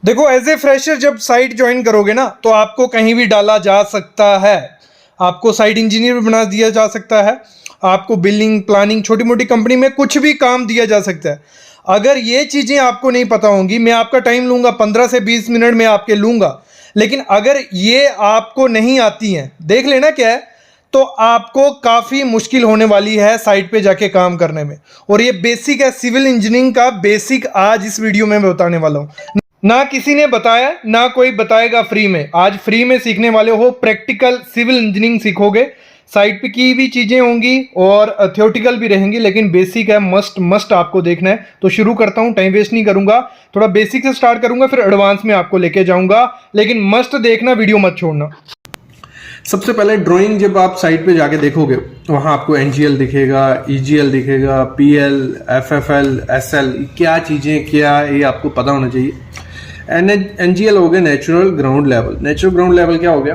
देखो as a fresher जब site join करोगे ना तो आपको कहीं भी डाला जा सकता है। आपको साइट इंजीनियर भी बना दिया जा सकता है, आपको बिलिंग प्लानिंग छोटी मोटी कंपनी में कुछ भी काम दिया जा सकता है। अगर ये चीज़ें आपको नहीं पता होंगी, मैं आपका टाइम लूँगा 15 से 20 मिनट में आपके लूँगा, लेकिन अगर ये आपको नहीं आती हैं, देख लेना क्या है, तो आपको काफ़ी मुश्किल होने वाली है साइट पे जाके काम करने में। और ये बेसिक है सिविल इंजीनियरिंग का, बेसिक आज इस वीडियो में मैं बताने वाला हूँ। ना किसी ने बताया, ना कोई बताएगा फ्री में। आज फ्री में सीखने वाले हो, प्रैक्टिकल सिविल इंजीनियरिंग सीखोगे। साइट पे की भी चीज़ें होंगी और थ्योरेटिकल भी रहेंगी, लेकिन बेसिक है, मस्ट आपको देखना है। तो शुरू करता हूँ, टाइम वेस्ट नहीं करूँगा, थोड़ा बेसिक से स्टार्ट करूँगा, फिर एडवांस में आपको लेके जाऊँगा, लेकिन मस्ट देखना, वीडियो मत छोड़ना। सबसे पहले ड्राइंग जब आप साइट पे जाके देखोगे, वहां आपको एनजीएल दिखेगा, ईजीएल दिखेगा, पीएल, एफएफएल, एसएल, क्या चीजें क्या ये आपको पता होना चाहिए। एनजीएल हो गया natural ground level. Natural ground level क्या हो गया?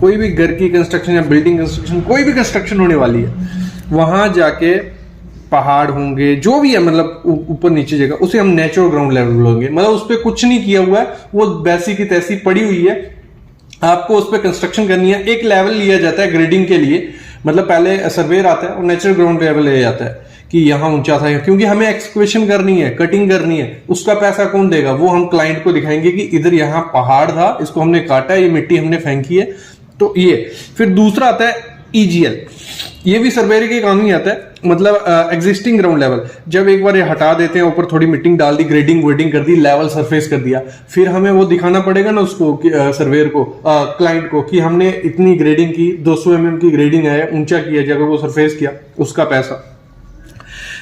कोई भी घर की कंस्ट्रक्शन या बिल्डिंग कंस्ट्रक्शन, कोई भी कंस्ट्रक्शन होने वाली है, वहां जाके पहाड़ होंगे, जो भी है, मतलब ऊपर नीचे जगह, उसे हम नेचुरल ग्राउंड लेवल बोलेंगे। मतलब उस पर कुछ नहीं किया हुआ है, वो वैसी की तैसी पड़ी हुई है, आपको उस पर कंस्ट्रक्शन करनी है। एक लेवल लिया जाता है ग्रेडिंग के लिए, मतलब पहले सर्वेयर आता है और नेचुरल ग्राउंड लेवल लिया जाता है कि यहाँ ऊंचा था, क्योंकि हमें एक्सक्वेशन करनी है, कटिंग करनी है। उसका पैसा कौन देगा? वो हम क्लाइंट को दिखाएंगे कि इधर यहाँ पहाड़ था, इसको हमने काटा, ये मिट्टी हमने फेंकी है, तो ये। फिर दूसरा आता है ईजीएल, ये भी सर्वेयर के काम ही आता है, मतलब एग्जिस्टिंग ग्राउंड लेवल। जब एक बार ये हटा देते हैं, ऊपर थोड़ी मिट्टी डाल दी, ग्रेडिंग वेडिंग कर दी, लेवल सरफेस कर दिया, फिर हमें वो दिखाना पड़ेगा ना उसको, सर्वेयर को, क्लाइंट को, कि हमने इतनी ग्रेडिंग की, 200 mm की ग्रेडिंग है, ऊंचा किया, जगह को सरफेस किया, उसका पैसा।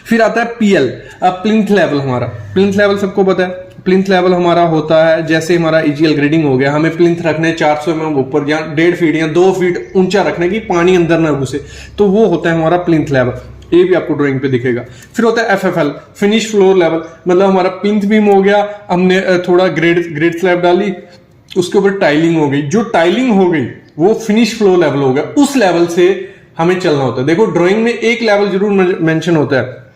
फिर आता है पीएल, प्लिंथ लेवल। हमारा प्लिंथ लेवल सबको पता है। प्लिंथ लेवल हमारा होता है, जैसे हमारा ईजीएल ग्रेडिंग हो गया, हमें प्लिंथ रखने 400 mm ऊपर, या 1.5 फीट या 2 फीट ऊंचा रखने की, पानी अंदर ना घुसे, तो वो होता है हमारा प्लिंथ लेवल। ये भी आपको ड्राइंग पे दिखेगा। फिर होता है एफएफएल, फिनिश फ्लोर लेवल, मतलब हमारा प्लिंथ बीम हो गया, हमने थोड़ा ग्रेड स्लैब डाली, उसके ऊपर टाइलिंग हो गई, जो टाइलिंग हो गई वो फिनिश फ्लोर लेवल हो गया। उस लेवल से हमें चलना होता है। देखो ड्राइंग में एक लेवल जरूर मेंशन होता है,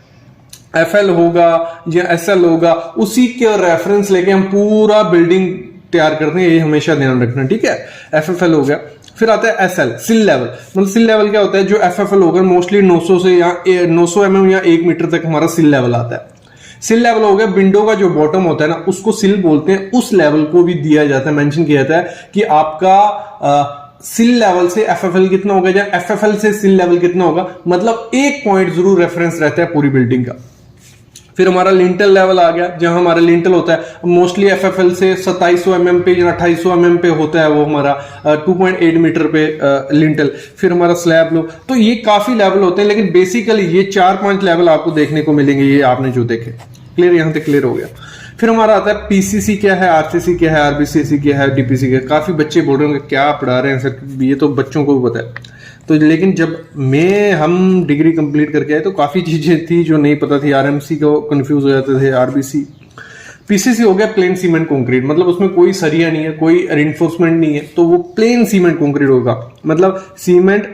एफएल होगा या एसएल होगा, उसी के रेफरेंस लेके हम पूरा बिल्डिंग तैयार करते हैं, ये हमेशा ध्यान रखना, ठीक है। एफएफएल हो गया। फिर आता है एसएल, सिल लेवल। मतलब सिल लेवल क्या होता है? जो एफएफएल होगा मोस्टली 900 से या 900 mm या 1 मीटर तक हमारा सिल लेवल आता है। सिल लेवल हो गया, विंडो का जो बॉटम होता है ना, उसको सिल बोलते हैं। उस लेवल को भी दिया जाता है, मेंशन किया जाता है कि आपका सिल लेवल से एफएफएल कितना होगा या एफएफएल से सिल लेवल कितना होगा, मतलब एक पॉइंट जरूर रेफरेंस रहता है पूरी बिल्डिंग का। फिर हमारा लिंटल लेवल आ गया, जहां हमारा लिंटल होता है मोस्टली एफएफएल से 2700 mm पे या 2800 mm पे होता है, वो हमारा 2.8 मीटर पे लिंटल। फिर हमारा स्लैब लो, तो ये काफी लेवल होते हैं, लेकिन बेसिकली ये 4-5 लेवल आपको देखने को मिलेंगे, ये आपने जो देखे। क्लियर? यहां तक क्लियर हो गया। फिर हमारा आता है पीसीसी क्या है, आरसीसी क्या है, आरबीसीसी क्या है, डीपीसी क्या है। काफी बच्चे बोल रहे होंगे क्या पढ़ा रहे हैं सर, ये तो बच्चों को भी पता है। तो लेकिन जब हम डिग्री कंप्लीट करके आए तो काफी चीजें थी जो नहीं पता थी। आरएमसी को कंफ्यूज हो जाते थे, आरबीसी। पीसीसी हो गया प्लेन सीमेंट कंक्रीट, मतलब उसमें कोई सरिया नहीं है, कोई रिइंफोर्समेंट नहीं है, तो वो प्लेन सीमेंट कंक्रीट होगा। मतलब सीमेंट,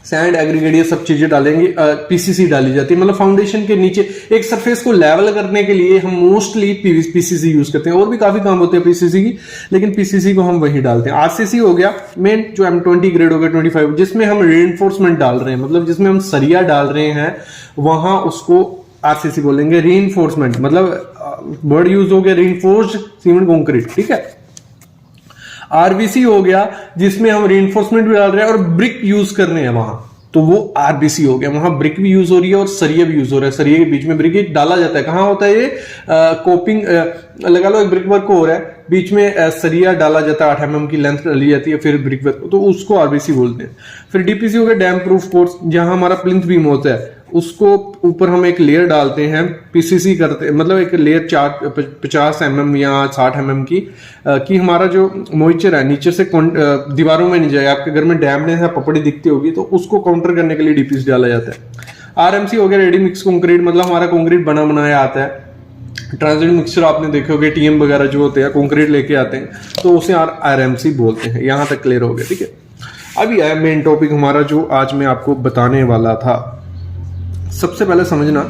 सैंड, एग्रीगेट, ये सब चीजें डालेंगे, पीसीसी डाली जाती है। मतलब फाउंडेशन के नीचे एक सरफेस को लेवल करने के लिए हम मोस्टली पीसीसी यूज करते हैं। और भी काफी काम होते हैं पीसीसी की, लेकिन पीसीसी को हम वही डालते हैं। आरसीसी हो गया मेन, जो M20 ग्रेड हो गया, 25, जिसमें हम रीइंफोर्समेंट डाल रहे हैं, मतलब जिसमें हम सरिया डाल रहे हैं, वहां उसको आरसीसी बोलेंगे। रीइंफोर्समेंट मतलब वर्ड यूज हो गया रीइंफोर्स्ड सीमेंट कंक्रीट, ठीक है। आरबीसी हो गया, जिसमें हम रीइंफोर्समेंट भी डाल रहे हैं और ब्रिक यूज कर रहे हैं वहां, तो वो आरबीसी हो गया। वहां ब्रिक भी यूज हो रही है और सरिया भी यूज हो रहा है। सरिया के बीच में ब्रिक डाला जाता है। कहां होता है ये? कोपिंग लगा लो, एक ब्रिक वर्क हो रहा है, बीच में सरिया डाला जाता है, 8 mm की लेंथ डाली जाती है, फिर ब्रिक वर्क, तो उसको आरबीसी बोलते हैं। फिर डीपीसी हो गया डैम प्रूफ कोर्स, जहां हमारा प्लिंथ बीम होता है, उसको ऊपर हम एक लेयर डालते हैं, पीसीसी करते हैं, मतलब एक लेयर 50 mm या 60 mm की हमारा जो मॉइस्चर है नीचे से दीवारों में नहीं जाए। आपके घर में डैमेज है, पपड़ी दिखती होगी, तो उसको काउंटर करने के लिए डीपीसी डाला जाता है। आरएमसी हो गया रेडी मिक्स कंक्रीट, मतलब हमारा कंक्रीट बना बनाया आता है। ट्रांजिट मिक्सचर आपने देखे होगे, टीएम वगैरह जो होते हैं कंक्रीट लेके आते हैं, तो उसे आरएमसी बोलते हैं। यहां तक क्लियर हो गया, ठीक है। अभी आया मेन टॉपिक हमारा, जो आज मैं आपको बताने वाला था। सबसे पहले समझना,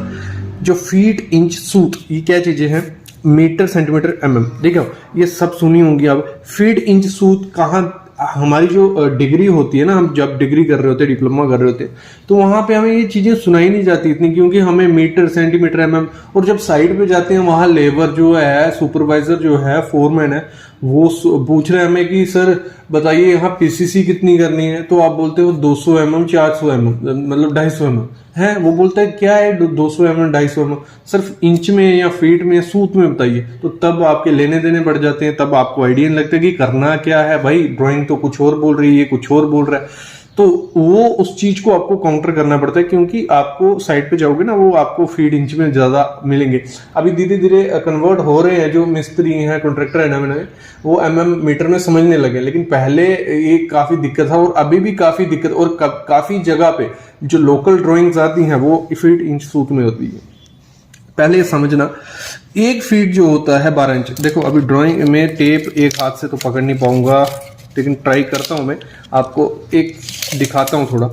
जो फीट, इंच, सूट, ये क्या चीजें हैं? मीटर सेंटीमीटर mm, देखो ये सब सुनी होंगी अब। फीट इंच सूत कहाँ, हमारी जो डिग्री होती है ना, हम जब डिग्री कर रहे होते हैं, डिप्लोमा कर रहे होते हैं, तो वहां पे हमें ये चीजें सुनाई नहीं जाती इतनी, क्योंकि हमें मीटर सेंटीमीटर mm। और जब साइड पे जाते हैं वहां लेबर जो है, सुपरवाइजर जो है, फोरमैन है, वो पूछ रहे हैं हमें कि सर बताइए यहाँ पीसीसी कितनी करनी है, तो आप बोलते हो 200 mm 400 mm, मतलब 250 mm है। वो बोलता है क्या है 200 mm 250 mm, सिर्फ इंच में या फीट में या सूत में बताइए। तो तब आपके लेने देने बढ़ जाते हैं, तब आपको आइडिया नहीं लगता कि करना क्या है भाई। ड्राइंग तो कुछ और बोल रही है, कुछ और बोल रहा है, तो वो उस चीज को आपको काउंटर करना पड़ता है, क्योंकि आपको साइड पे जाओगे ना, वो आपको फीट इंच में ज्यादा मिलेंगे। अभी धीरे धीरे कन्वर्ट हो रहे हैं जो मिस्त्री हैं, कॉन्ट्रैक्टर है नए, वो मीटर में समझने लगे, लेकिन पहले ये काफी दिक्कत था और अभी भी काफी दिक्कत। और काफी जगह पे जो लोकल ड्राइंग्स आती हैं वो फीट इंच सूत में होती है। पहले ये समझना, एक फीट जो होता है 12 इंच। देखो अभी ड्राइंग में टेप एक हाथ से तो पकड़ नहीं पाऊंगा, लेकिन ट्राई करता हूं मैं, आपको एक दिखाता हूं थोड़ा।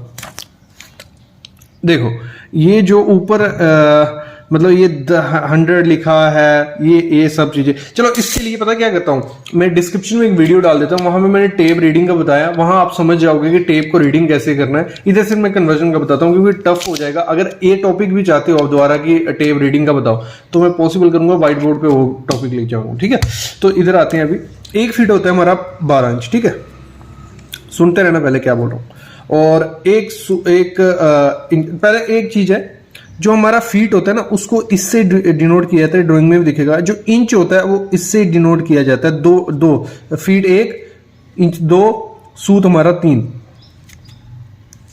देखो ये जो ऊपर मतलब ये 100 लिखा है, ये सब चीजें। चलो इसके लिए पता क्या करता हूं मैं, डिस्क्रिप्शन में एक वीडियो डाल देता हूं, वहां पे मैंने टेप रीडिंग का बताया, वहां आप समझ जाओगे कि टेप को रीडिंग कैसे करना है। इधर सिर्फ मैं कन्वर्जन का बताता हूं क्योंकि टफ हो जाएगा। अगर ये टॉपिक भी चाहते हो आप दोबारा की टेप रीडिंग का बताओ, तो मैं पॉसिबल करूंगा, व्हाइट बोर्ड पे वो टॉपिक ले जाऊंगा, ठीक है। तो इधर आते हैं, अभी 1 फीट होता है हमारा 12 इंच, ठीक है। सुनते रहना पहले क्या बोल रहा हूं। और पहले एक चीज है, जो हमारा फीट होता है ना, उसको इससे डिनोट किया जाता है, ड्राइंग में भी दिखेगा। जो इंच होता है वो इससे डिनोट किया जाता है, दो फीट 1 इंच 2, सूत हमारा 3,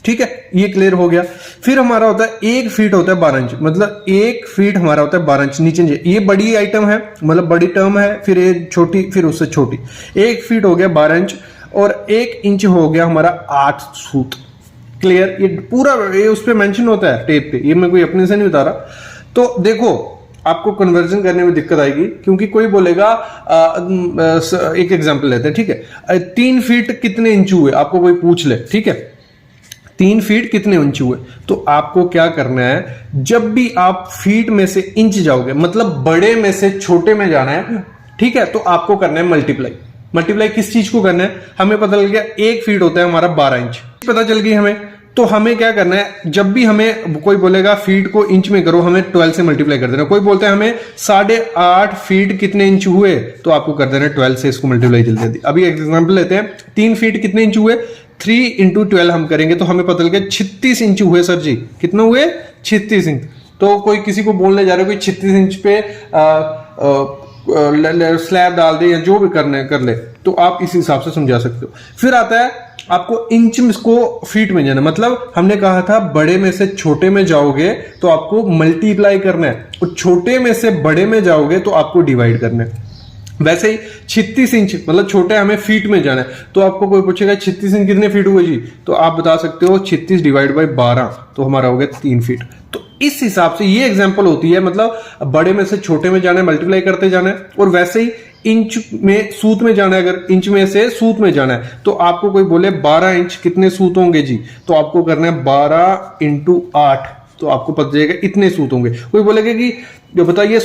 ठीक है। ये क्लियर हो गया। फिर हमारा होता है 1 फीट होता है 12 इंच, मतलब 1 फीट हमारा होता है 12 इंच। नीचे ये बड़ी आइटम है, मतलब बड़ी टर्म है, फिर ये छोटी, फिर उससे छोटी। 1 फीट हो गया 12 इंच और 1 इंच हो गया हमारा 8 सूत। क्लियर, ये पूरा ये उस पे मेंशन होता है टेप पे, ये मैं कोई अपने से नहीं बता रहा। तो देखो आपको कन्वर्जन करने में दिक्कत आएगी, क्योंकि कोई बोलेगा एक एग्जांपल लेते हैं, ठीक है। 3 फीट कितने इंच हुए, आपको कोई पूछ ले, ठीक है, 3 फीट कितने इंच हुए, तो आपको क्या करना है, जब भी आप फीट में से इंच जाओगे, मतलब बड़े में से छोटे में जाना है, ठीक है, तो आपको करना है मल्टीप्लाई किस चीज को करना है, हमें पता लग गया 1 फीट होता है हमारा 12 इंच, पता चल गई हमें। तो हमें क्या करना है, जब भी हमें कोई बोलेगा फीट को इंच में करो, हमें 12 से मल्टीप्लाई कर देना। कोई बोलता है हमें 8.5 फीट कितने इंच हुए, तो आपको कर देना 12 से इसको मल्टीप्लाई जल्दी जल्दी। अभी एग्जांपल लेते हैं, 3 फीट कितने इंच हुए, 3 × 12 हम करेंगे तो हमें पता लग गया 36 इंच हुए। सर जी कितने हुए, 36 इंच। तो कोई किसी को बोलने जा रहे हो कोई 36 इंच पे स्लैब डाल दे या जो भी करने कर ले, तो आप इस हिसाब से समझा सकते हो। फिर आता है आपको इंच को फीट में जाना, मतलब हमने कहा था बड़े में से छोटे में जाओगे तो आपको मल्टीप्लाई करना है, और छोटे में से बड़े में जाओगे तो आपको डिवाइड करना है। वैसे ही 36 इंच मतलब छोटे हमें फीट में जाना है, तो आपको कोई पूछेगा 36 इंच कितने फीट हुए जी, तो आप बता सकते हो 36 / 12, तो हमारा हो गया 3 फीट। तो इस हिसाब से ये एग्जांपल होती है, मतलब बड़े में से छोटे में जाना है, मल्टीप्लाई करते जाना है। और वैसे ही इंच में सूत में जाना है, अगर इंच में से सूत में जाना है, तो आपको कोई बोले 12 इंच कितने सूत होंगे जी, तो आपको करना है 12 × 8, तो आपको पता चलेगा इतने सूत होंगे। कोई बोलेगा कि बताइए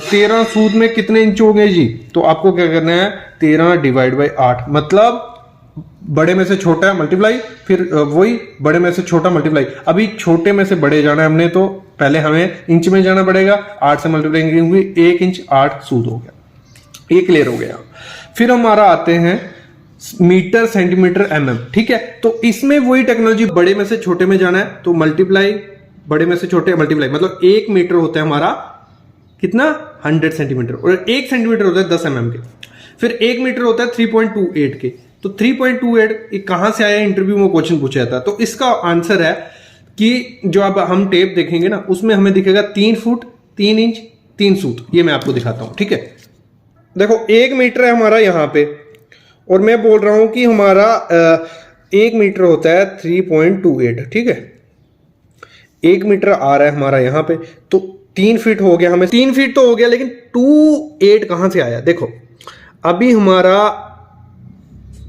13 सूत में कितने इंच होंगे जी, तो आपको क्या करना है 13 / 8, मतलब बड़े में से छोटा मल्टीप्लाई, फिर वही बड़े में से छोटा मल्टीप्लाई। अभी छोटे में से बड़े जाना है हमने, तो पहले हमें इंच में जाना पड़ेगा, 8 से मल्टीप्लाई करेंगे, 1 इंच 8 सूत हो गया। ये क्लियर हो गया। फिर हमारा आते हैं मीटर सेंटीमीटर mm, ठीक है। तो इसमें वही टेक्नोलॉजी, बड़े में से छोटे में जाना है तो मल्टीप्लाई, बड़े में से छोटे मल्टीप्लाई, मतलब 1 मीटर होता है हमारा कितना 100 सेंटीमीटर, और 1 सेंटीमीटर होता है 10 mm के। फिर 1 मीटर होता है 3.28 के। तो 3.28 कहां से आया, इंटरव्यू में क्वेश्चन पूछा जाता है। तो इसका आंसर है कि जो अब हम टेप देखेंगे ना, उसमें हमें दिखेगा 3 फुट 3 इंच 3 सूत। ये मैं आपको दिखाता हूं, ठीक है। देखो 1 मीटर है हमारा यहां पे, और मैं बोल रहा हूं कि हमारा 1 मीटर होता है 3.28, ठीक है। 1 मीटर आ रहा है हमारा यहां पे, तो 3 फीट हो गया, हमें 3 फीट तो हो गया, लेकिन 28 कहां से आया। देखो अभी हमारा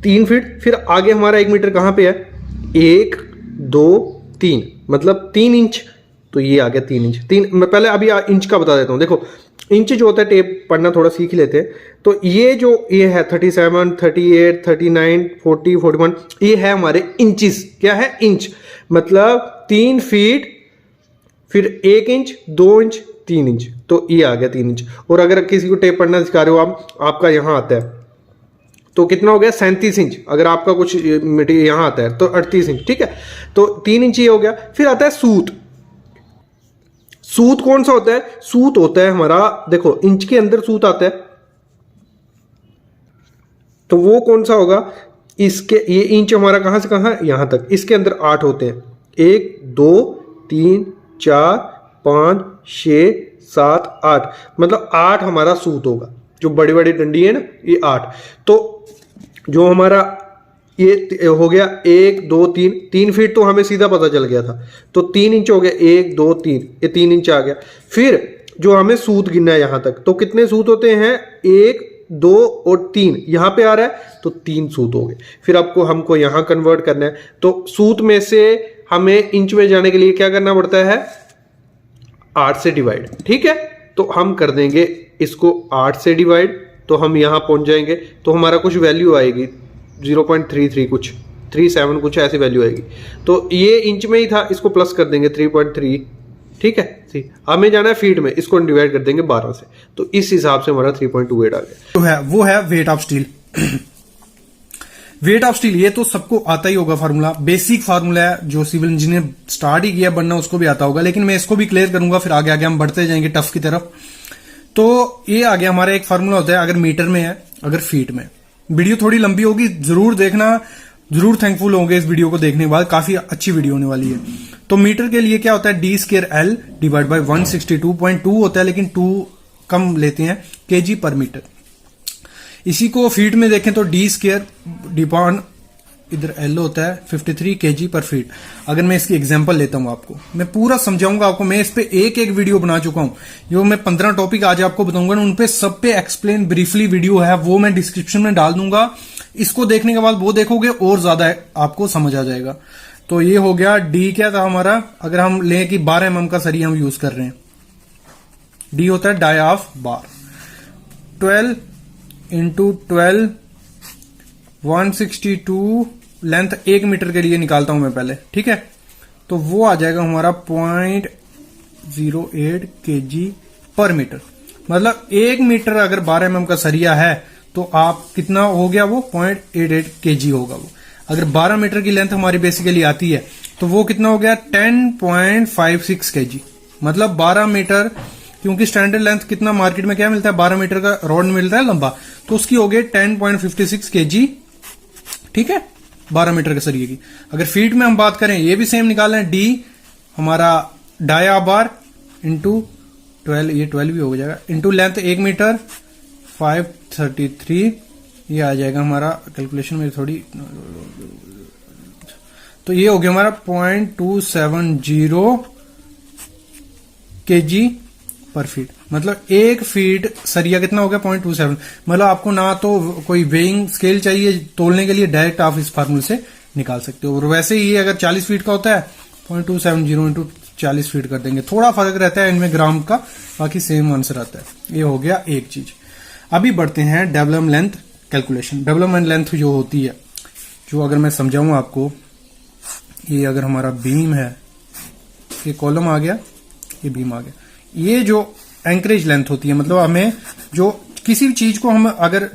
3 फीट, फिर आगे हमारा 1 मीटर कहां पे है, 1 2 3, मतलब 3 इंच, तो ये आ गया 3 इंच। मैं पहले अभी इंच का बता देता हूं। देखो इंच जो होता है टेप पढ़ना थोड़ा सीख लेते हैं। तो ये है 37, 38, 39, 40, 41, ये है हमारे इंचेस। क्या है? इंच। मतलब 3 फीट, फिर 1 इंच, 2 इंच, 3 इंच, तो ये आ गया 3 इंच। और अगर किसी को टेप पढ़ना सिखा रहे हो आप, आपका यहाँ आता है तो कितना हो गया? 37 इंच। अगर आपका कुछ मटेरियल यहाँ आता है तो 38 इंच। ठीक है, तो 3 इंच ये हो गया। फिर आता है सूत। सूत कौन सा होता है? सूत होता है हमारा, देखो इंच के अंदर सूत आता है, तो वो कौन सा होगा? इसके, ये इंच हमारा कहां से कहां? यहां तक। इसके अंदर 8 होते हैं, 1 2 3 4 5 6 7 8, मतलब 8 हमारा सूत होगा। जो बड़ी बड़ी डंडी है ना, ये 8। तो जो हमारा ये हो गया 1 2 3, 3 फीट तो हमें सीधा पता चल गया था, तो 3 इंच हो गया, 1 2 3, ये 3 इंच आ गया। फिर जो हमें सूत गिनना है यहां तक, तो कितने सूत होते हैं? 1 2 और 3, यहां पे आ रहा है तो 3 सूत हो गए। फिर आपको हमको यहां कन्वर्ट करना है, तो सूत में से हमें इंच में जाने के लिए क्या करना पड़ता है? 8 से डिवाइड। ठीक है, तो हम कर देंगे इसको 8 से डिवाइड, तो हम यहां पहुंच जाएंगे, तो हमारा कुछ वैल्यू आएगी 0.33, कुछ 37 कुछ ऐसी वैल्यू आएगी। तो ये इंच में ही था, इसको प्लस कर देंगे 3.3। ठीक है, हमें जाना है फीट में, इसको डिवाइड कर देंगे 12 से, तो इस हिसाब से हमारा 3.28 आ गया। तो है वो है weight of steel. Weight of steel ये तो सबको आता ही होगा, फार्मूला, बेसिक फार्मूला है, जो सिविल इंजीनियर स्टार्ट ही किया बनना उसको भी आता होगा, लेकिन मैं इसको भी क्लियर करूंगा, फिर आगे आगे हम बढ़ते जाएंगे टफ की तरफ। तो ये आगे हमारा एक फार्मूला होता है, अगर मीटर में है, अगर फीट में। वीडियो थोड़ी लंबी होगी, जरूर देखना, जरूर थैंकफुल होंगे इस वीडियो को देखने के बाद, काफी अच्छी वीडियो होने वाली है। तो मीटर के लिए क्या होता है? d²L डिवाइड बाय 162.2 होता है, लेकिन 2 कम लेते हैं, kg पर मीटर। इसी को फीट में देखें तो d² डिपॉन, इधर L होता है 53 kg पर फीट। अगर मैं इसकी एग्जांपल लेता हूं, आपको मैं पूरा समझाऊंगा आपको, मैं इस पे एक वीडियो बना चुका हूं, जो मैं 15 टॉपिक आज आपको बताऊंगा ना, उन पे सब पे एक्सप्लेन ब्रीफली वीडियो है, वो मैं डिस्क्रिप्शन में डाल दूंगा। इसको देखने के बाद वो देखोगे और ज्यादा आपको समझ आ जाएगा। तो ये हो गया डी। क्या था हमारा? अगर हम लें कि 12 mm का सरिया हम यूज कर रहे हैं, डी होता है die of bar. 12 into 12 162 length 1 metre के लिए निकालता हूं मैं पहले। ठीक है, तो वो आ जाएगा हमारा 0.08 kg पर मीटर। मतलब 1 मीटर अगर 12 mm का सरिया है तो आप कितना हो गया? वो 0.88 kg होगा वो। अगर 12 मीटर की लेंथ हमारी बेसिकली आती है तो वो कितना हो गया? 10.56 kg। मतलब 12 मीटर, क्योंकि स्टैंडर्ड लेंथ कितना मार्केट में क्या मिलता है? 12 मीटर का रॉड मिलता है लंबा, तो उसकी हो गई 10.56 kg। ठीक है, 12 मीटर के सरिये की। अगर फीट में हम बात करें, ये भी सेम निकाल लें, डी हमारा डाया बार इंटू 12, ये 12 भी हो जाएगा, इंटू लेंथ 1 मीटर 533, ये आ जाएगा हमारा, कैलकुलेशन में थोड़ी, तो ये हो गया हमारा 0.270 kg पर फीट। मतलब 1 फीट सरिया कितना हो गया? 0.27। मतलब आपको ना तो कोई वेइंग स्केल चाहिए तोलने के लिए, डायरेक्ट आप इस फार्मूले से निकाल सकते हो। और वैसे ही अगर 40 फीट का होता है 0.270 इंटू 40 फीट कर देंगे, थोड़ा फर्क रहता है इनमें ग्राम का, बाकी सेम आंसर आता है। ये हो गया एक चीज। अभी बढ़ते हैं development length calculation. Development length जो होती है, जो अगर मैं समझाऊं आपको, ये अगर हमारा बीम है, ये कॉलम आ गया, ये बीम आ गया, ये जो एंकरेज लेंथ होती है, मतलब हमें जो किसी भी चीज को हम अगर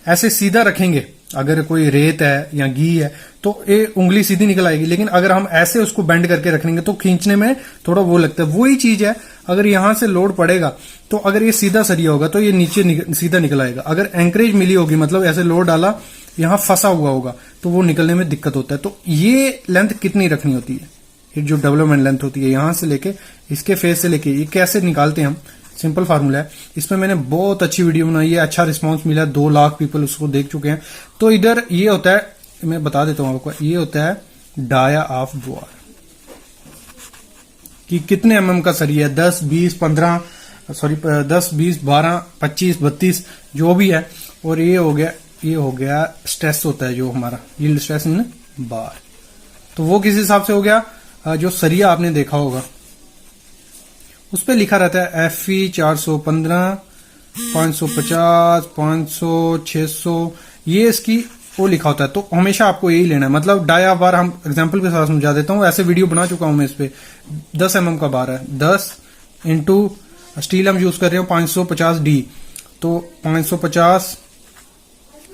ऐसे सीधा रखेंगे, अगर कोई रेत है या घी है तो ये उंगली सीधी निकल आएगी, लेकिन अगर हम ऐसे उसको बेंड करके रखेंगे तो खींचने में थोड़ा वो लगता है। वही चीज है, अगर यहां से लोड पड़ेगा तो अगर ये सीधा सरिया होगा तो ये नीचे सीधा निकल आएगा। अगर एंकरेज मिली होगी, मतलब ऐसे लोड डाला, यहां फंसा हुआ होगा, तो वो निकलने में दिक्कत होता है। तो ये लेंथ कितनी रखनी होती है? ये जो डेवलपमेंट लेंथ होती है, यहां से लेके इसके फेस से लेके, ये कैसे निकालते हैं हम? सिंपल फार्मूला है, इसमें मैंने बहुत अच्छी वीडियो बनाई है, अच्छा रिस्पांस मिला, 2 लाख पीपल उसको देख चुके हैं। तो इधर ये होता है, मैं बता देता हूं आपको, ये होता है डाया ऑफ बार, कि कितने एमएम का सरिया है, 10 20 15 सॉरी 10 20 12 25 32 जो भी है। और ये हो गया स्ट्रेस होता है जो हमारा यील्ड स्ट्रेस इन बार। तो वो किस हिसाब से हो गया? जो सरिया आपने देखा होगा उस पर लिखा रहता है FE 415, 550, 500, 600, ये इसकी वो लिखा होता है। तो हमेशा आपको यही लेना है। मतलब डाया बार हम एग्जांपल के साथ समझा देता हूँ, ऐसे वीडियो बना चुका हूं मैं इस पे। 10 mm का बार है, 10 इंटू स्टील हम यूज कर रहे हो 550D, तो 550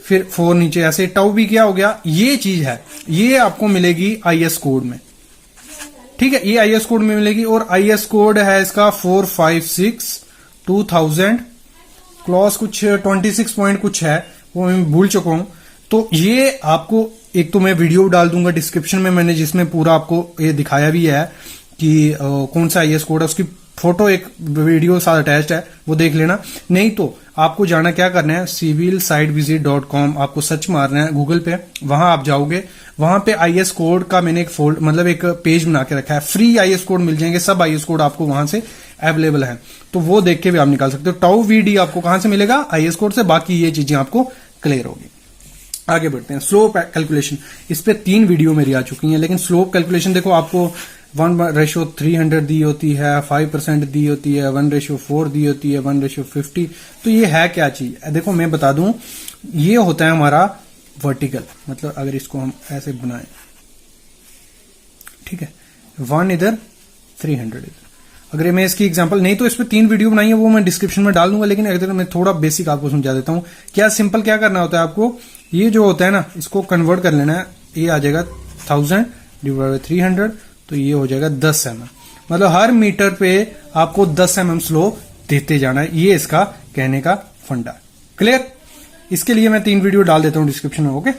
फिर 4 नीचे, ऐसे टाउ भी क्या हो गया, ये चीज है। ये आपको मिलेगी IS कोड में, ठीक है, ये IS कोड में मिलेगी। और IS कोड है इसका 456/2000 क्लॉज कुछ 26 पॉइंट कुछ है, वो मैं भूल चुका हूं। तो ये आपको एक तो मैं वीडियो डाल दूंगा डिस्क्रिप्शन में, मैंने जिसमें पूरा आपको ये दिखाया भी है कि कौन सा IS कोड है, उसकी फोटो एक वीडियो साथ अटैच्ड है, वो देख लेना। नहीं तो आपको जाना क्या करना है, civilsitevisit.com आपको सर्च मारना है गूगल पे, वहां आप जाओगे, वहां पे IS कोड का मैंने एक फोल्ड मतलब एक पेज बना के रखा है। फ्री IS कोड मिल जाएंगे, सब IS कोड आपको वहां से अवेलेबल है, तो वो देख के भी आप निकाल सकते हो। टाउ VD आपको कहां से मिलेगा, IS कोड से। बाकी ये चीजें आपको क्लियर होगी। आगे बढ़ते हैं। स्लोप कैलकुलेशन, इस पे 3 वीडियो मेरी आ चुकी हैं, लेकिन स्लोप कैलकुलेशन देखो आपको 1/300 दी होती है, 5% दी होती है, 1/4 दी होती है, 1/50। तो ये है क्या चीज, देखो मैं बता दूं, ये होता है हमारा वर्टिकल। मतलब अगर इसको हम ऐसे बनाएं, ठीक है, 1 इधर 300 इधर। अगर मैं इसकी एग्जांपल, नहीं तो इस पे 3 वीडियो बनाई है, वो मैं डिस्क्रिप्शन में डाल दूंगा, लेकिन अगर मैं थोड़ा बेसिक आपको समझा देता हूं। क्या सिंपल क्या करना होता है आपको, ये जो होता है ना, इसको कन्वर्ट कर लेना है। ये आ जाएगा 1000 डिवाइड बाय 300, तो ये हो जाएगा 10 mm। मतलब हर मीटर पे आपको 10 mm स्लो देते जाना है। ये इसका कहने का फंडा। क्लियर? इसके लिए मैं 3 वीडियो डाल देता हूं डिस्क्रिप्शन में। ओके,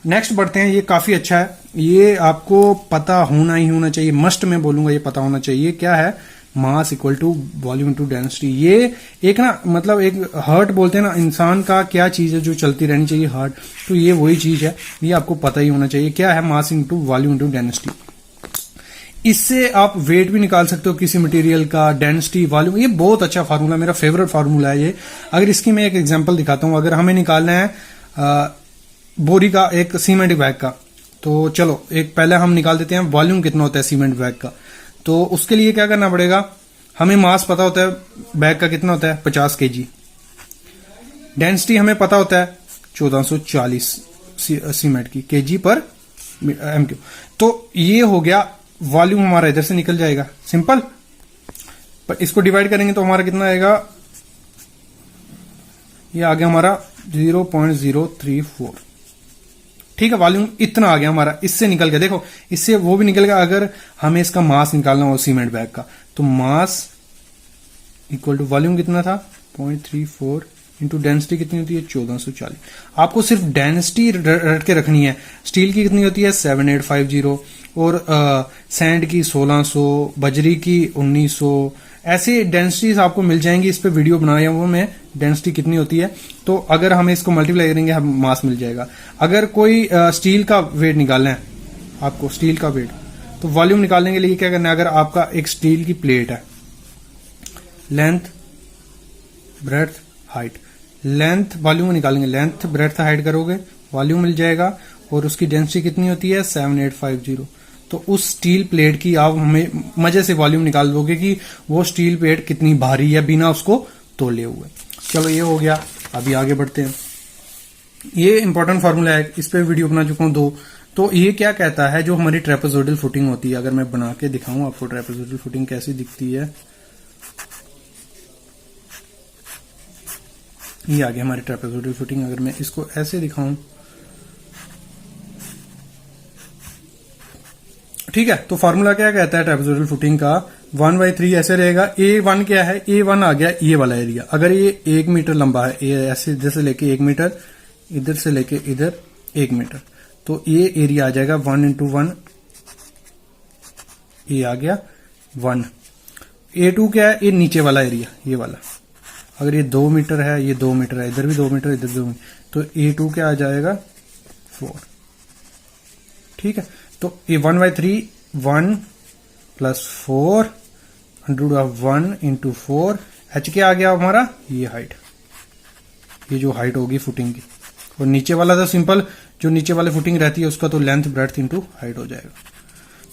नेक्स्ट बढ़ते हैं। ये काफी अच्छा है, ये आपको पता होना ही होना चाहिए, मस्ट में बोलूंगा, ये पता होना चाहिए। क्या है, mass equal to volume into density. ये एक ना, मतलब एक हार्ट बोलते हैं ना, इंसान का क्या चीज है जो चलती रहनी चाहिए, हार्ट। तो ये वही चीज है, ये आपको पता ही होना चाहिए। क्या है, mass into volume into density. इससे आप वेट भी निकाल सकते हो किसी मटेरियल का, डेंसिटी, वॉल्यूम। ये बहुत अच्छा फार्मूला, मेरा फेवरेट फार्मूला है ये। अगर इसकी मैं एक एग्जांपल दिखाता हूं, अगर हमें निकालना है बोरी का, एक सीमेंट बैग का, तो चलो एक पहले हम निकाल देते हैं वॉल्यूम कितना होता है सीमेंट बैग का। तो उसके लिए क्या करना पड़ेगा, हमें मास पता होता है बैग का कितना होता है, 50 kg। डेंसिटी हमें पता होता है 1440 सीमेंट की kg पर MQ। तो ये हो गया वॉल्यूम, हमारा इधर से निकल जाएगा, सिंपल। पर इसको डिवाइड करेंगे तो हमारा कितना आएगा, ये आ गया हमारा 0.034। ठीक है, वॉल्यूम इतना आ गया हमारा, इससे निकल गया। देखो इससे वो भी निकल गया। अगर हमें इसका मास निकालना हो सीमेंट बैग का, तो मास इक्वल टू वॉल्यूम कितना था 0.34 इंटू डेंसिटी कितनी होती है 1440। आपको सिर्फ डेंसिटी रट के रखनी है। स्टील की कितनी होती है 7850, और सैंड की 1600, बजरी की 1900। ऐसे डेंसिटीज आपको मिल जाएंगी। इस पे वीडियो बनाया हुआ मैं, डेंसिटी कितनी होती है। तो अगर हम इसको मल्टीप्लाई करेंगे, हम मास मिल जाएगा। अगर कोई स्टील का वेट निकालना है आपको, स्टील का वेट, तो वॉल्यूम निकालने के लिए क्या करना है, अगर आपका एक स्टील की प्लेट है, length breadth height, length volume निकालेंगे, लेंथ ब्रेड्थ हाइट करोगे, वॉल्यूम मिल जाएगा। और उसकी डेंसिटी कितनी होती है 7850। तो उस स्टील प्लेट की आप हमें मजे से वॉल्यूम निकाल दोगे कि वो स्टील प्लेट कितनी भारी है बिना उसको तोले हुए। चलो ये हो गया, अभी आगे बढ़ते हैं। ये इंपॉर्टेंट फार्मूला है, इस पे वीडियो बना चुका हूं 2। तो ये क्या कहता है, जो हमारी ट्रेपेजोइडल फुटिंग होती है, अगर मैं बना के दिखाऊं आपको ट्रेपेजोइडल फुटिंग कैसी दिखती है, ये आ गया हमारी ट्रेपेजोइडल फुटिंग। अगर मैं इसको ऐसे दिखाऊं, ठीक है, तो फार्मूला क्या कहता है ट्रेपेजोइडल फुटिंग का, 1/3 ऐसे रहेगा। A1 क्या है, A1 आ गया ये वाला एरिया। अगर ये 1 मीटर लंबा है, ऐसे इधर से लेके 1 मीटर, इधर से लेके इधर 1 मीटर, तो ये एरिया आ जाएगा 1 × 1, ये आ गया 1। A2 क्या है, ये नीचे वाला एरिया, ये वाला। अगर ये 2 मीटर है, ये 2 मीटर है, इधर भी 2 मीटर, इधर 2 मीटर, तो A2 क्या आ जाएगा 4। ठीक है, तो ये 1/3, 1 + 4 √1 × 4, h क्या आ गया हमारा, ये हाइट, ये जो हाइट होगी फुटिंग की। और नीचे वाला तो सिंपल, जो नीचे वाले फुटिंग रहती है उसका तो लेंथ ब्रेड्थ इंटू हाइट हो जाएगा।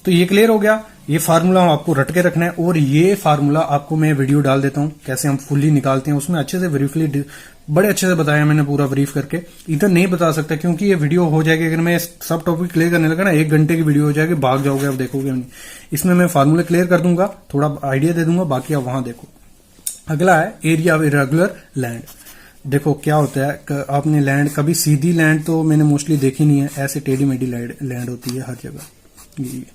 तो ये क्लियर हो गया। ये फार्मूला आपको रट के रखना है, और ये फार्मूला आपको मैं वीडियो डाल देता हूं कैसे हम फुल्ली निकालते हैं, उसमें अच्छे से ब्रीफली बड़े अच्छे से बताया मैंने पूरा ब्रीफ करके। इधर नहीं बता सकता क्योंकि ये वीडियो हो जाएगी, अगर मैं सब टॉपिक क्लियर करने लगा ना 1 घंटे की वीडियो हो जाएगी, भाग जाओगे आप, देखोगे नहीं। इसमें मैं फार्मूले क्लियर कर दूंगा, थोड़ा आइडिया दे दूंगा, बाकी आप वहां देखो। अगला है एरिया ऑफ इरेगुलर लैंड। देखो क्या होता है, आपने लैंड कभी सीधी लैंड तो मैंने मोस्टली देखी नहीं है, ऐसे टेढ़ी मेढ़ी लैंड होती है हर जगह। ये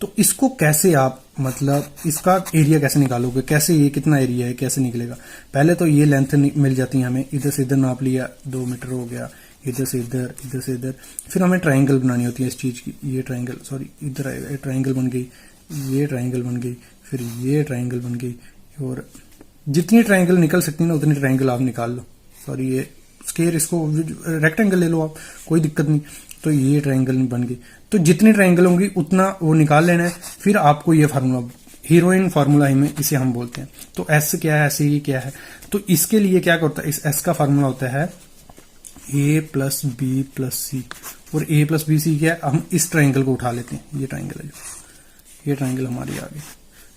तो इसको कैसे आप मतलब इसका एरिया कैसे निकालोगे, कैसे ये कितना एरिया है कैसे निकलेगा। पहले तो ये लेंथ मिल जाती है हमें, इधर से इधर नाप लिया 2 मीटर हो गया, इधर से इधर, इधर से इधर। फिर हमें ट्रायंगल बनानी होती है इस चीज की, ये ट्रायंगल सॉरी इधर आएगा, ट्रायंगल बन गई, ये ट्रायंगल बन गई, फिर ये ट्रायंगल बन गई, और जितनी ट्रायंगल निकल सकती है ना उतनी ट्रायंगल आप निकाल लो। सॉरी ये स्केयर, इसको रेक्टेंगल ले लो आप, कोई दिक्कत नहीं। तो ये ट्रायंगल बन गई, तो जितनी ट्रायंगल होंगी उतना वो निकाल लेना है। फिर आपको ये फार्मूला, हीरोइन फार्मूला में इसे हम बोलते हैं। तो एस क्या है, ऐसे ही क्या है, तो इसके लिए क्या करता है, इस एस का फार्मूला होता है ए प्लस बी प्लस सी, और ए प्लस बी सी क्या है, हम इस ट्रायंगल को उठा लेते हैं। ये ट्रायंगल है जो, ये ट्रायंगल हमारी आ गई,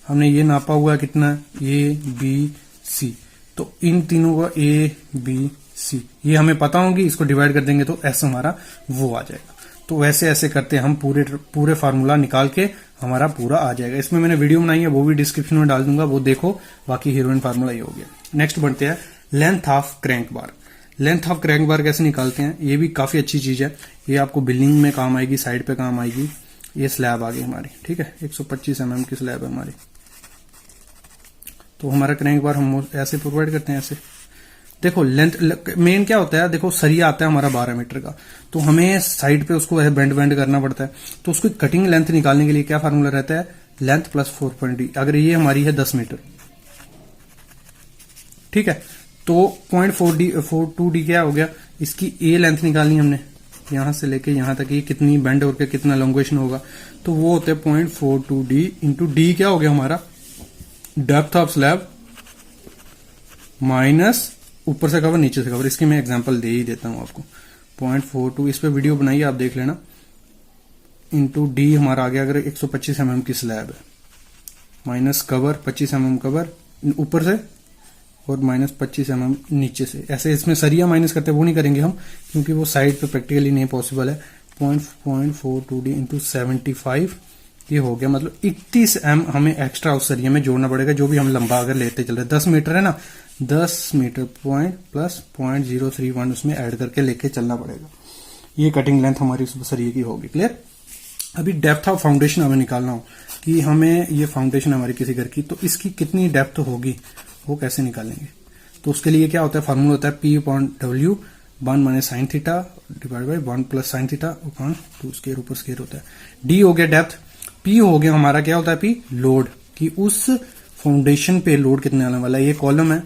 हमने ये नापा हुआ कितना, ए बी सी, तो इन तीनों का ए बी सी ये हमें पता होगी, इसको डिवाइड कर देंगे तो एस हमारा वो आ जाएगा। तो वैसे ऐसे करते हैं हम, पूरे फार्मूला निकाल के हमारा पूरा आ जाएगा। इसमें मैंने वीडियो बनाई है, वो भी डिस्क्रिप्शन में डाल दूंगा, वो देखो। बाकी हीरोइन फार्मूला ये हो गया। नेक्स्ट बढ़ते हैं length of crank bar. Length of crank bar कैसे निकालते हैं, ये भी काफी अच्छी चीज है, ये आपको बिल्डिंग में काम आएगी, साइड पे काम आएगी। ये स्लैब आ गई हमारी, ठीक है, 125 mm की स्लैब है हमारी। तो हमारा क्रैंक बार हम ऐसे प्रोवाइड करते हैं, ऐसे देखो। लेंथ मेन क्या होता है, देखो सरिया आता है हमारा 12 मीटर का, तो हमें साइड पे उसको बेंड करना पड़ता है। तो उसको कटिंग लेंथ निकालने के लिए क्या फार्मूला रहता है, लेंथ प्लस 4.d। अगर ये हमारी है 10 मीटर, ठीक है, तो 0.42d क्या हो गया, इसकी ए लेंथ निकालनी हमने, यहां से लेके यहां तक ये कितनी बेंड होकर कितना लॉन्गेशन होगा, तो वो होते हैं 0.42d इंटू डी क्या हो गया हमारा, डेप्थ ऑफ स्लैब माइनस ऊपर से कवर नीचे से कवर। इसकी मैं एग्जांपल दे ही देता हूं आपको, 0.42 इस पे वीडियो बनाइए आप देख लेना, इंटू डी हमारा आ गया अगर 125 mm की स्लैब है, माइनस कवर 25 mm कवर ऊपर से, और माइनस 25 mm नीचे से। ऐसे इसमें सरिया माइनस करते वो नहीं करेंगे हम, क्योंकि वो साइड पे प्रैक्टिकली नहीं पॉसिबल है। 0.42d इंटू 75 ये हो गया, मतलब 31 m हमें एक्स्ट्रा उस सरिये में जोड़ना पड़ेगा, जो भी हम लंबा अगर लेते चल रहे। 10 मीटर है ना, 10 मीटर पॉइंट प्लस 0.031 उसमें ऐड करके लेके चलना पड़ेगा। ये कटिंग लेंथ हमारी उस सरिये की होगी। क्लियर। अभी डेप्थ ऑफ फाउंडेशन हमें निकालना हो कि हमें ये फाउंडेशन हमारी किसी घर की, तो इसकी कितनी डेप्थ होगी वो कैसे निकालेंगे। तो उसके लिए क्या होता है, फार्मूला होता है P upon W 1 minus sine theta divide by 1 plus sine theta upon 2 square, ऊपर स्क्वायर होता है। D हो गया डेप्थ, P हो गया हमारा क्या होता है, P लोड, कि उस फाउंडेशन पे लोड कितने आने वाला है। ये कॉलम है,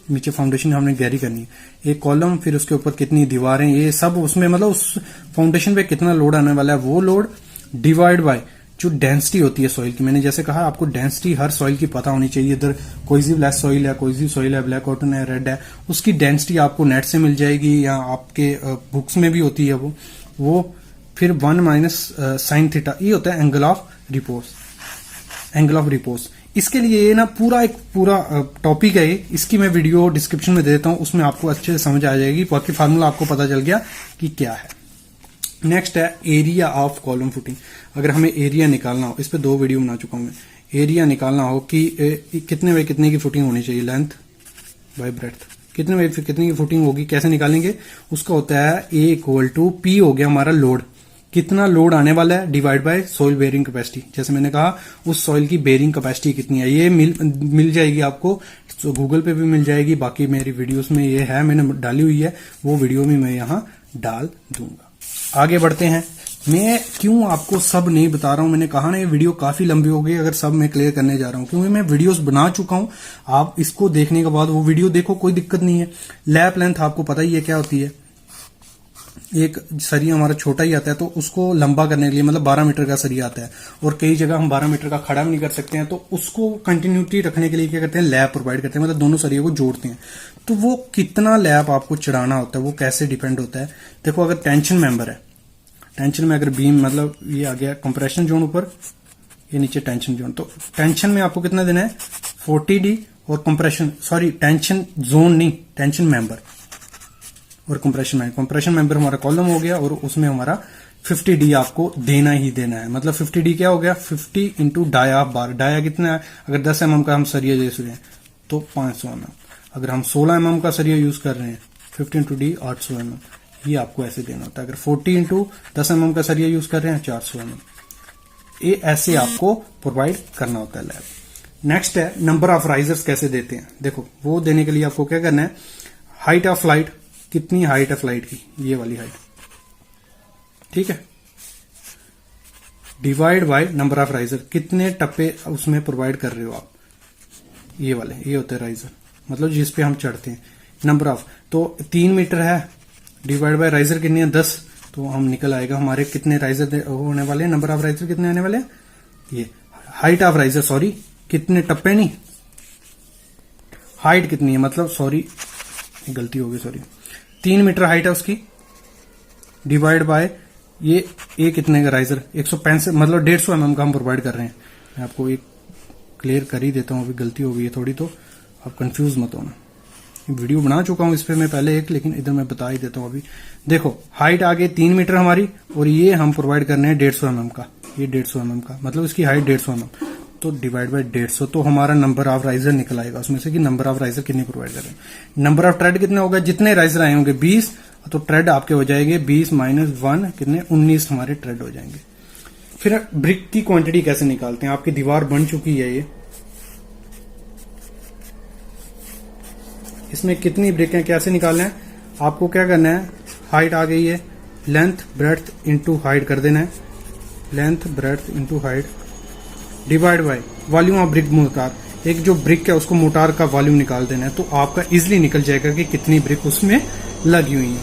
नीचे फाउंडेशन हमने गहरी करनी है, एक कॉलम, फिर उसके ऊपर कितनी दीवारें, ये सब उसमें मतलब उस फाउंडेशन पे कितना लोड आने वाला है, वो लोड डिवाइड बाय जो डेंसिटी होती है सॉइल की। मैंने जैसे कहा आपको डेंसिटी हर सॉइल की पता होनी चाहिए। इधर कोई सी ब्लैक सॉइल है, कोई सी सॉइल है, ब्लैक कॉटन है, रेड है, उसकी डेंसिटी आपको नेट से मिल जाएगी या आपके बुक्स में भी होती है वो फिर 1 माइनस साइन थीटा, ये होता है angle of repose. Angle of repose इसके लिए ये ना पूरा टॉपिक है ये, इसकी मैं वीडियो डिस्क्रिप्शन में दे देता हूं, उसमें आपको अच्छे से समझ आ जाएगी, बाकी फार्मूला आपको पता चल गया कि क्या है। नेक्स्ट है एरिया ऑफ कॉलम फुटिंग। अगर हमें एरिया निकालना हो, इस पे 2 वीडियो बना चुका हूं मैं, एरिया निकालना हो कि कितने बाई कितने की फुटिंग होनी चाहिए, लेंथ बाई ब्रेड्थ, कितने बाई कितने की फुटिंग होगी, कैसे निकालेंगे, उसका होता है A इक्वल टू P हो गया हमारा लोड, कितना लोड आने वाला है, divide by soil bearing capacity. जैसे मैंने कहा उस सॉइल की बेयरिंग कैपेसिटी कितनी है, ये मिल जाएगी आपको, तो गूगल पे भी मिल जाएगी, बाकी मेरी वीडियोस में ये है, मैंने डाली हुई है, वो वीडियो भी मैं यहाँ डाल दूंगा। आगे बढ़ते हैं। मैं क्यों आपको सब नहीं बता रहा हूं, मैंने कहा ना ये वीडियो काफी लंबी हो गई अगर सब मैं क्लियर करने जा रहा हूं, क्योंकि मैं वीडियोस बना चुका हूं। आप इसको देखने के बाद वो वीडियो देखो, कोई दिक्कत नहीं है। लैप लेंथ आपको पता ही है क्या होती है, एक सरिया हमारा छोटा ही आता है, तो उसको लंबा करने के लिए मतलब 12 मीटर का सरिया आता है, और कई जगह हम 12 मीटर का खड़ा भी नहीं कर सकते हैं, तो उसको कंटिन्यूटी रखने के लिए क्या करते हैं, लैप प्रोवाइड करते हैं, मतलब दोनों सरिये को जोड़ते हैं। तो वो कितना लैप आपको चढ़ाना होता है वो कैसे डिपेंड होता है। देखो अगर टेंशन मेंबर है, टेंशन में अगर बीम मतलब ये आ गया कंप्रेशन जोन ऊपर, ये नीचे टेंशन जोन। तो टेंशन में आपको कितना देना है 40D और कंप्रेशन टेंशन जोन नहीं, टेंशन मेंबर और कंप्रेशन मेंबर हमारा कॉलम हो गया और उसमें हमारा 50D आपको देना ही देना है। मतलब 50D क्या हो गया 50 इंटू डाया बार। डाया कितना है, अगर 10 mm का हम सरिया जैसे हैं तो 500 mm, अगर हम 16 mm का सरिया यूज कर रहे हैं 50 इंटू डी 800 mm, ये आपको ऐसे देना होता है। अगर 40 इंटू 10 mm का सरिया यूज कर रहे हैं 400 mm, ये ऐसे आपको प्रोवाइड करना होता है लैब। नेक्स्ट है नंबर ऑफ राइजर्स कैसे देते हैं। देखो वो देने के लिए आपको क्या करना है, हाइट ऑफ फ्लाइट, कितनी हाइट है फ्लाइट की, ये वाली हाइट, ठीक है, divide by number of riser, कितने टप्पे उसमें प्रोवाइड कर रहे हो आप, ये वाले, ये होते हैं राइजर, मतलब जिस पे हम चढ़ते हैं। नंबर ऑफ तो 3 मीटर है, डिवाइड बाय राइजर कितनी है 10, तो हम निकल आएगा हमारे कितने राइजर होने वाले हैं, नंबर ऑफ राइजर कितने आने वाले हैं, ये हाइट ऑफ राइजर, सॉरी कितने टप्पे नहीं, हाइट कितनी है, मतलब सॉरी गलती हो गई, सॉरी 3 मीटर हाइट है उसकी, डिवाइड बाय ये कितने का राइजर 165, मतलब 150 mm का हम प्रोवाइड कर रहे हैं। मैं आपको एक क्लियर कर ही देता हूं, अभी गलती हो गई है थोड़ी, तो आप कंफ्यूज मत होना। वीडियो बना चुका हूं इस पे मैं पहले एक, लेकिन इधर मैं बता ही देता हूं। अभी देखो हाइट आगे 3 मीटर हमारी, और ये हम प्रोवाइड करने हैं 150 mm का, ये 150 mm का, मतलब इसकी हाइट 150 mm, तो डिवाइड बाय 150, तो हमारा नंबर ऑफ राइजर निकल आएगा उसमें से कि नंबर ऑफ राइजर कितने प्रोवाइड कर रहे हैं। नंबर ऑफ ट्रेड कितने होगा, जितने राइजर आए होंगे 20, तो ट्रेड आपके हो जाएंगे 20 माइनस 1 कितने 19 हमारे ट्रेड हो जाएंगे। फिर ब्रिक की क्वांटिटी कैसे निकालते हैं, आपकी दीवार बन चुकी है ये, इसमें कितनी ब्रिक है कैसे निकालना है, आपको क्या करना है, हाइट आ गई है, लेंथ ब्रेड्थ इंटू हाइट कर देना है, length breadth into height divide by volume of brick motor, एक जो ब्रिक है उसको मोटार का वॉल्यूम निकाल देना है, तो आपका इजिली निकल जाएगा कि कितनी ब्रिक उसमें लगी हुई है।